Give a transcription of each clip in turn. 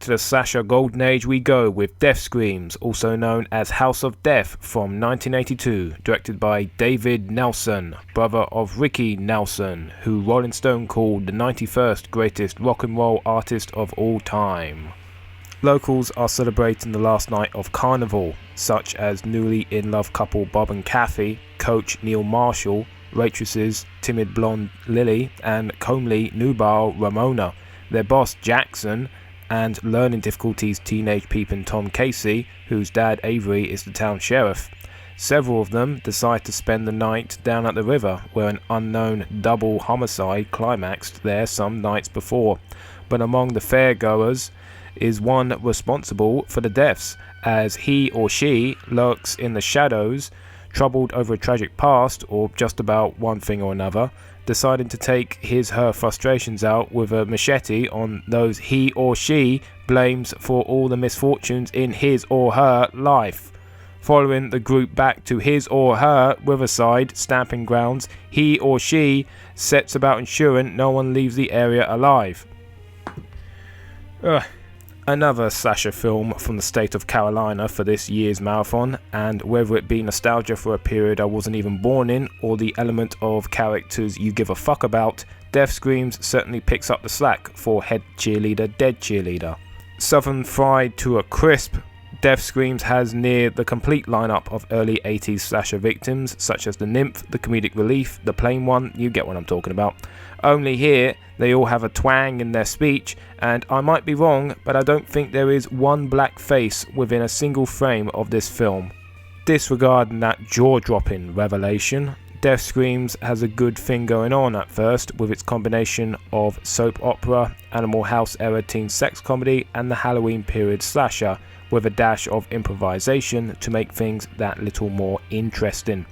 to the slasher golden age we go with Death Screams, also known as House of Death, from 1982, directed by David Nelson, brother of Ricky Nelson, who Rolling Stone called the 91st greatest rock and roll artist of all time. Locals are celebrating the last night of Carnival, such as newly in love couple Bob and Kathy, coach Neil Marshall, waitresses timid blonde Lily and comely nubile Ramona, their boss Jackson, and learning difficulties teenage peeping Tom Casey, whose dad Avery is the town sheriff. Several of them decide to spend the night down at the river, where an unknown double homicide climaxed there some nights before. But among the fairgoers is one responsible for the deaths, as he or she lurks in the shadows, troubled over a tragic past or just about one thing or another, deciding to take her frustrations out with a machete on those he or she blames for all the misfortunes in his or her life. Following the group back to his or her riverside stamping grounds, he or she sets about ensuring no one leaves the area alive. Another slasher film from the state of Carolina for this year's marathon, and whether it be nostalgia for a period I wasn't even born in or the element of characters you give a fuck about, Death Screams certainly picks up the slack for head cheerleader dead cheerleader. Southern fried to a crisp, Death Screams has near the complete lineup of early 80s slasher victims such as the Nymph, the Comedic Relief, the Plain One, you get what I'm talking about. Only here, they all have a twang in their speech, and I might be wrong, but I don't think there is one black face within a single frame of this film. Disregarding that jaw-dropping revelation, Death Screams has a good thing going on at first with its combination of soap opera, Animal House era teen sex comedy, and the Halloween period slasher, with a dash of improvisation to make things that little more interesting.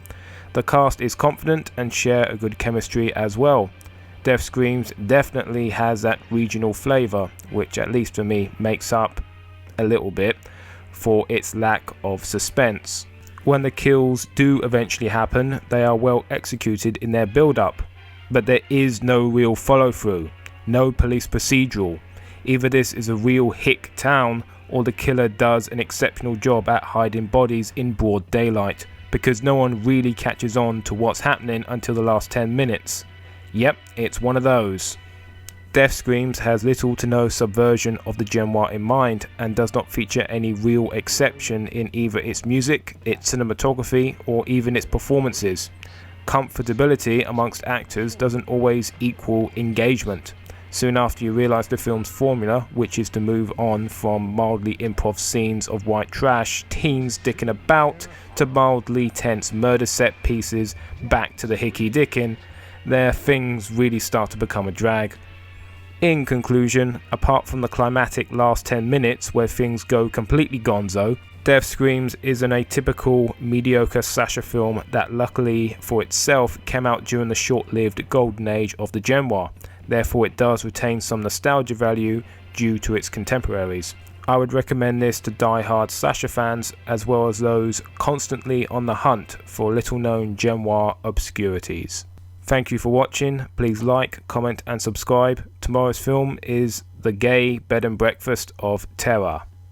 The cast is confident and share a good chemistry as well. Death Screams definitely has that regional flavour, which at least for me makes up a little bit for its lack of suspense. When the kills do eventually happen, they are well executed in their build-up, but there is no real follow-through, no police procedural. Either this is a real hick town, or the killer does an exceptional job at hiding bodies in broad daylight, because no one really catches on to what's happening until the last 10 minutes. Yep, it's one of those. Death Screams has little to no subversion of the genre in mind, and does not feature any real exception in either its music, its cinematography, or even its performances. Comfortability amongst actors doesn't always equal engagement. Soon after you realise the film's formula, which is to move on from mildly improv scenes of white trash, teens dicking about, to mildly tense murder set pieces, back to the hickey dicking, there things really start to become a drag. In conclusion, apart from the climactic last 10 minutes where things go completely gonzo, Death Screams is an atypical, mediocre slasher film that luckily for itself came out during the short-lived golden age of the genre. Therefore it does retain some nostalgia value due to its contemporaries. I would recommend this to die-hard slasher fans as well as those constantly on the hunt for little-known genre obscurities. Thank you for watching. Please like, comment and subscribe. Tomorrow's film is The Gay Bed and Breakfast of Terror.